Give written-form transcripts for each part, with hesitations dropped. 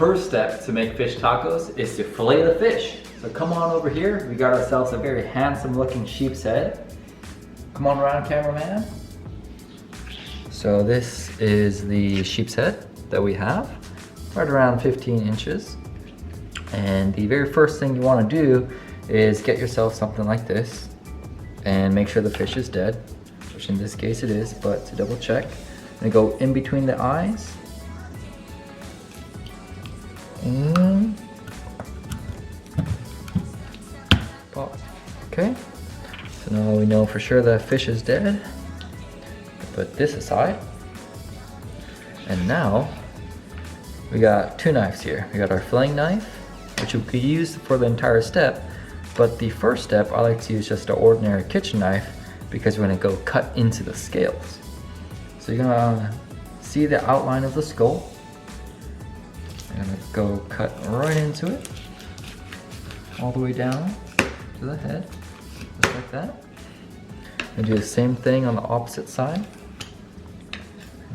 first step to make fish tacos is to fillet the fish. So come on over here. We got ourselves a very handsome looking sheep's head. Come on around, cameraman. So this is the sheep's head that we have, right around 15 inches. And the very first thing you want to do is get yourself something like this and make sure the fish is dead, which in this case it is, but to double check, I'm gonna go in between the eyes. And pop. Okay, so now we know for sure that fish is dead. Put this aside. And now we got two knives here. We got our filleting knife, which we could use for the entire step, but the first step I like to use just an ordinary kitchen knife because we're gonna go cut into the scales. So you're gonna see the outline of the skull. I'm gonna go cut right into it, all the way down to the head, just like that. And do the same thing on the opposite side.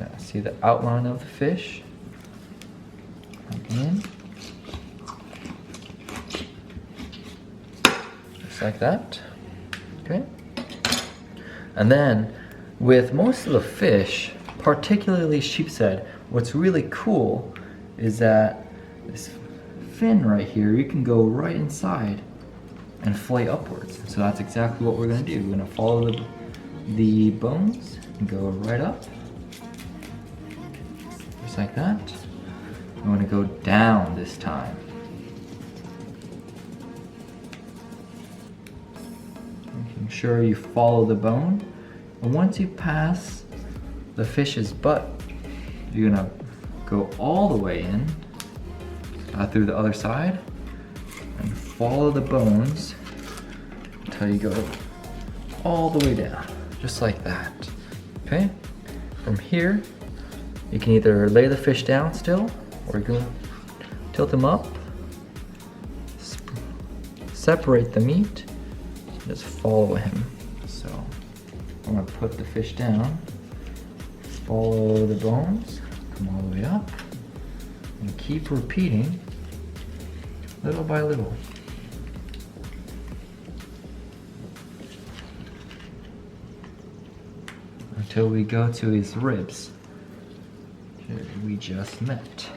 Now see the outline of the fish. Again. Just like that. Okay. And then with most of the fish, particularly sheep's head, what's really cool is that this fin right here, you can go right inside and fillet upwards. So that's exactly what we're gonna do. We're gonna follow the bones and go right up. Just like that. I'm gonna go down this time. Making sure you follow the bone. And once you pass the fish's butt, you're gonna go all the way in through the other side and follow the bones until you go all the way down, just like that. Okay? From here, you can either lay the fish down still, or you can tilt them up, separate the meat, and just follow him. So I'm gonna put the fish down, follow the bones, come all the way up, and keep repeating little by little. Until we go to his ribs that we just met.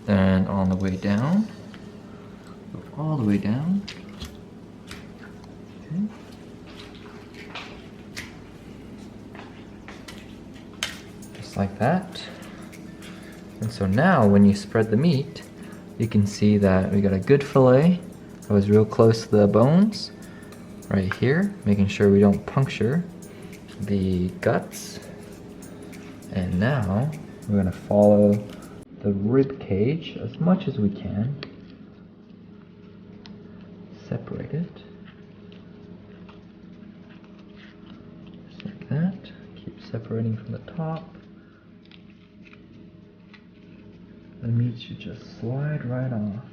Then on the way down, go all the way down. Okay. Just like that. And so now when you spread the meat, you can see that we got a good fillet that was real close to the bones right here, making sure we don't puncture the guts. And now we're gonna follow the rib cage as much as we can. Separate it. Just like that. Keep separating from the top. The meat should just slide right off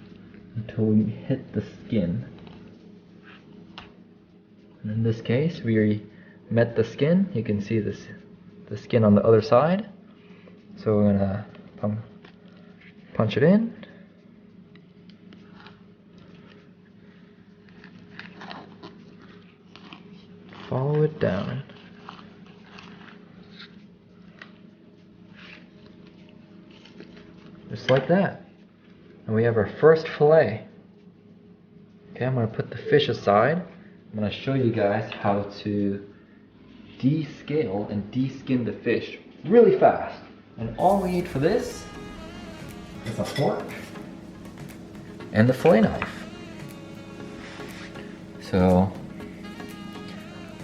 until we hit the skin. And in this case, we met the skin. You can see the skin on the other side. So we're gonna punch it in. Follow it down. Just like that. And we have our first fillet. Okay, I'm gonna put the fish aside. I'm gonna show you guys how to descale and deskin the fish really fast. And all we need for this is a fork and the fillet knife. So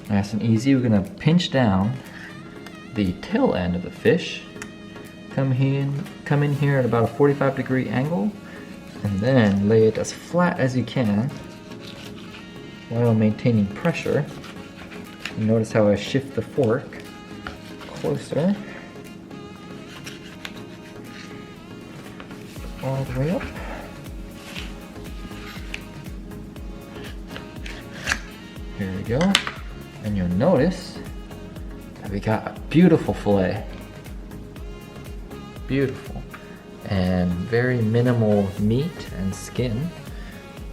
nice and easy, we're gonna pinch down the tail end of the fish. Come in here at about a 45-degree angle, and then lay it as flat as you can while maintaining pressure. You notice how I shift the fork closer, all the way up. Here we go, and you'll notice that we got a beautiful fillet. Beautiful. and very minimal meat and skin.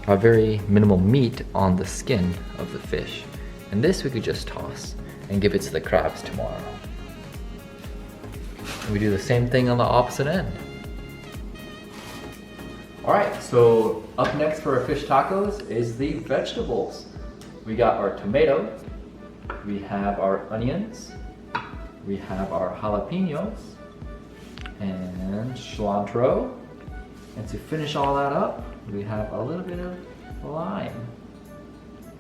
Very minimal meat on the skin of the fish. And this we could just toss and give it to the crabs tomorrow. We do the same thing on the opposite end. Alright, so up next for our fish tacos is the vegetables. We got our tomato, we have our onions, we have our jalapenos, and cilantro. And to finish all that up, we have a little bit of lime.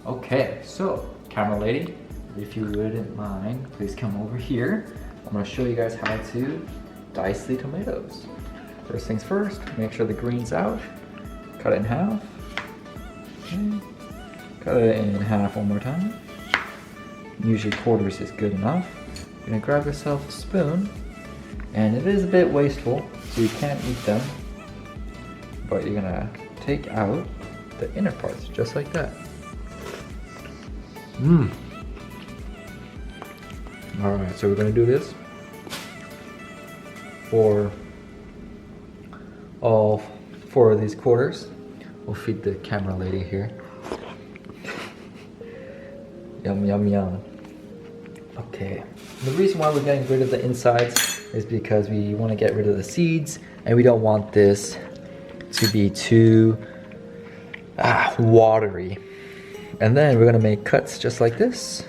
Okay, so camera lady, if you wouldn't mind, please come over here. I'm gonna show you guys how to dice the tomatoes. First things first, make sure the green's out. Cut it in half. Okay. Cut it in half one more time. Usually quarters is good enough. You're gonna grab yourself a spoon, and it is a bit wasteful, so you can't eat them. But you're gonna take out the inner parts, just like that. Alright, so we're gonna do this for all 4 of these quarters. We'll feed the camera lady here. Yum, yum, yum. Okay, the reason why we're getting rid of the insides is because we want to get rid of the seeds, and we don't want this to be too watery. And then we're gonna make cuts just like this,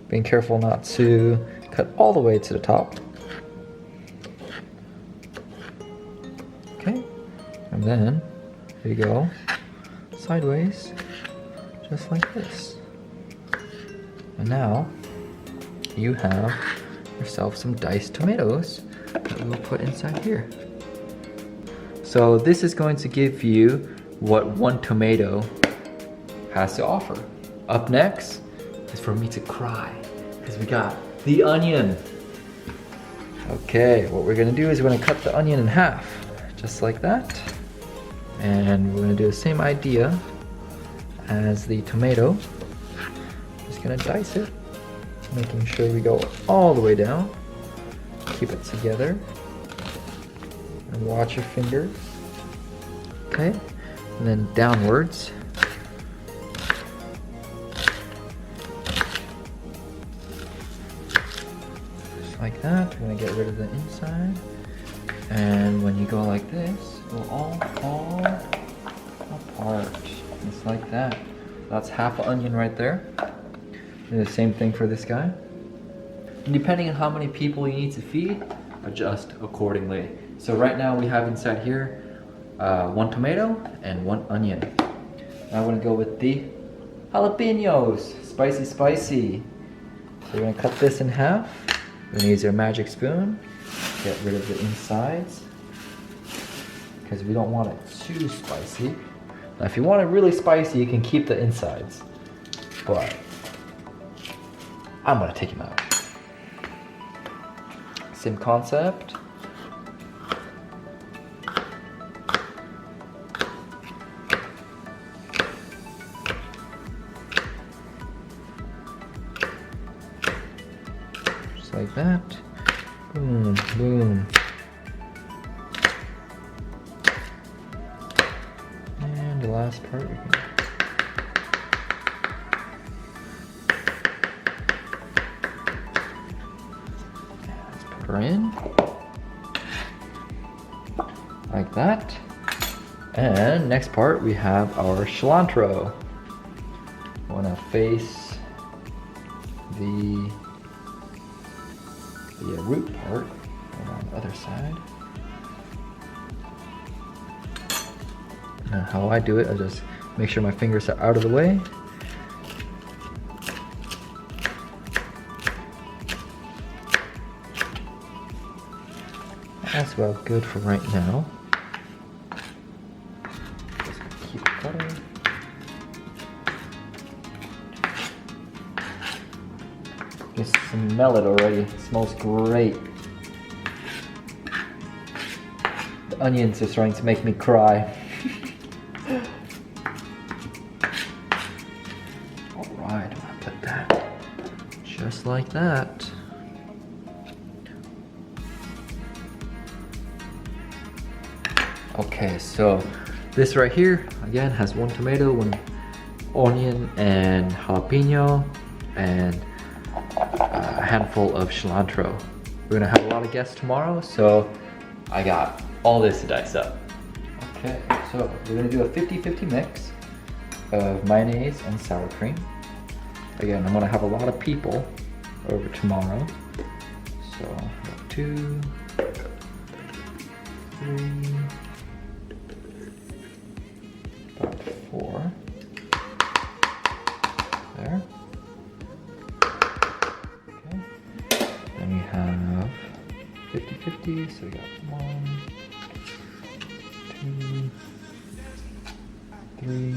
being careful not to cut all the way to the top. Okay, and then here you go, sideways, just like this. And now you have yourself some diced tomatoes that we'll put inside here. So this is going to give you what one tomato has to offer. Up next is for me to cry, because we got the onion. Okay, what we're gonna do is we're gonna cut the onion in half, just like that. And we're gonna do the same idea as the tomato. Just gonna dice it, making sure we go all the way down. Keep it together. And watch your fingers. Okay, and then downwards. Just like that. We're gonna get rid of the inside. And when you go like this, it will all fall apart. Just like that. That's half an onion right there. Do the same thing for this guy. And depending on how many people you need to feed, adjust accordingly. So right now we have inside here 1 tomato and 1 onion. Now we're gonna go with the jalapenos, spicy, spicy. So we're gonna cut this in half. We're gonna use our magic spoon, get rid of the insides, because we don't want it too spicy. Now if you want it really spicy, you can keep the insides, but I'm gonna take them out. Same concept. Just like that. Boom, boom. And the last part we can her in like that. And next part we have our cilantro. I want to face the root part on the other side. And how I do it, I just make sure my fingers are out of the way. That's about good for right now. Just keep cutting. You can smell it already. It smells great. The onions are starting to make me cry. Alright, I'm gonna put that just like that. Okay, so this right here, again, has 1 tomato, 1 onion, and jalapeno, and a handful of cilantro. We're gonna have a lot of guests tomorrow, so I got all this to dice up. Okay, so we're gonna do a 50-50 mix of mayonnaise and sour cream. Again, I'm gonna have a lot of people over tomorrow. So 2, 3, about 4. There. Okay. Then we have 50-50, so we got 1, 2, 3,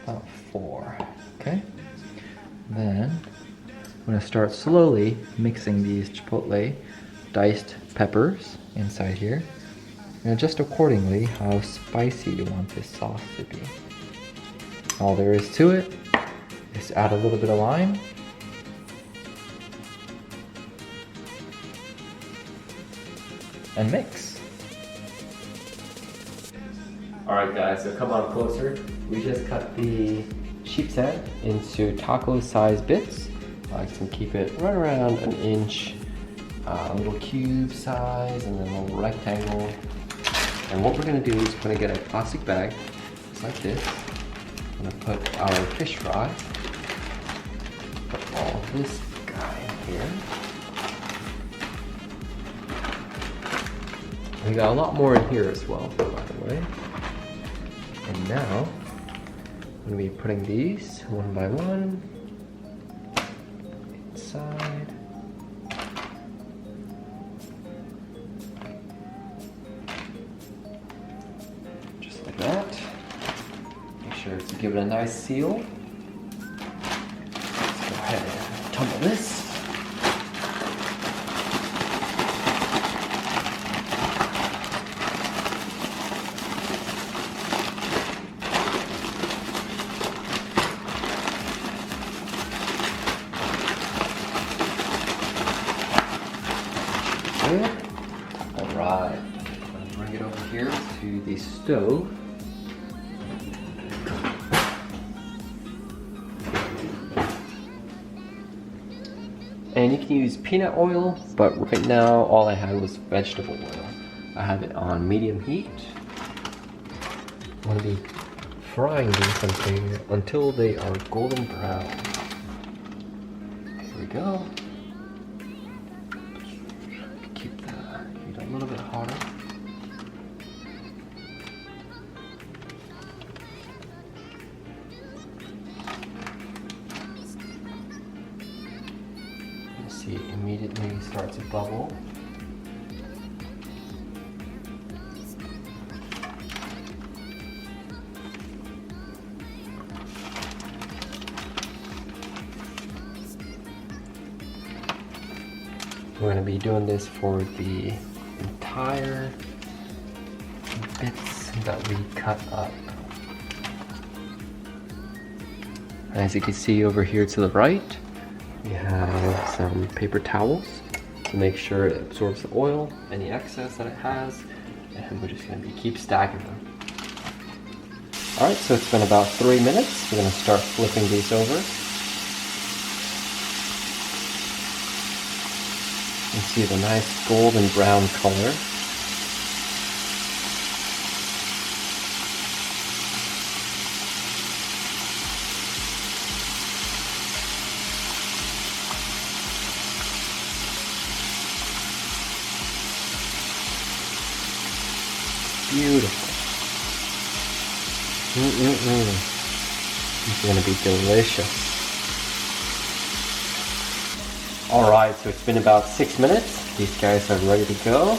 about 4. Okay. Then I'm gonna start slowly mixing these chipotle diced peppers inside here, and adjust accordingly how spicy you want this sauce to be. All there is to it is add a little bit of lime, and mix. Alright guys, so come on closer. We just cut the sheep's head into taco size bits. I like to keep it right around 1 inch, a little cube size, and then a little rectangle. And what we're gonna do is we're gonna get a plastic bag, just like this. I'm gonna put our fish fry, put all this guy in here. We got a lot more in here as well, by the way. And now, I'm gonna be putting these 1 by 1 inside. Just like that. Make sure to give it a nice seal. Let's go ahead and tumble this. Alright, I'm gonna bring it over here to the stove. And you can use peanut oil, but right now all I had was vegetable oil. I have it on medium heat. I'm gonna be frying these until they are golden brown. Here we go. A little bit hotter. You see it immediately starts to bubble. We're going to be doing this for the entire bits that we cut up. As you can see over here to the right, we have some paper towels to make sure it absorbs the oil, any excess that it has, and we're just going to keep stacking them. Alright, so it's been about 3 minutes. We're going to start flipping these over. You can see the nice golden brown color. Beautiful. It's gonna be delicious. Alright, so it's been about 6 minutes. These guys are ready to go.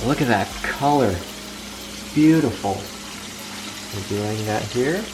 Look at that color. It's beautiful. We're doing that here.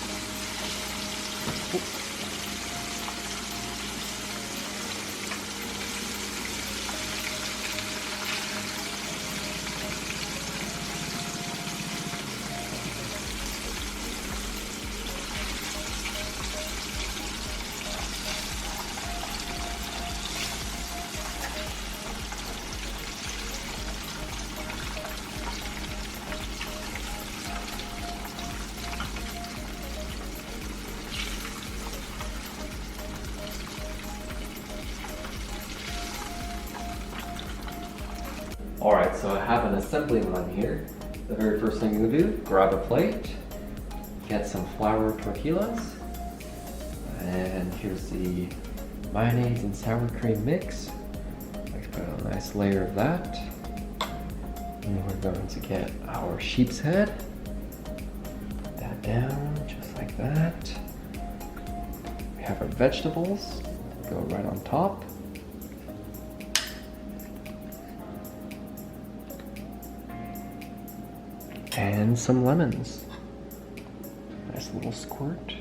Alright, so I have an assembly line here. The very first thing you're gonna do, grab a plate, get some flour tortillas, and here's the mayonnaise and sour cream mix. Let's put a nice layer of that. And we're going to get our sheep's head. Put that down just like that. We have our vegetables, go right on top. And some lemons. Nice little squirt.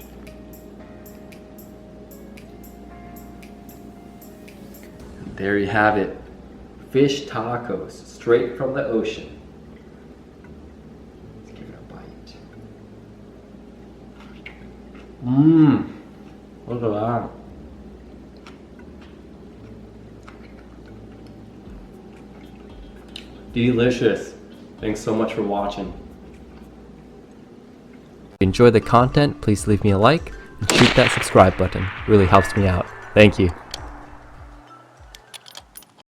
And there you have it. Fish tacos, straight from the ocean. Let's give it a bite. Mmm, look at that. Delicious. Thanks so much for watching. If you enjoy the content, please leave me a like and shoot that subscribe button. It really helps me out. Thank you.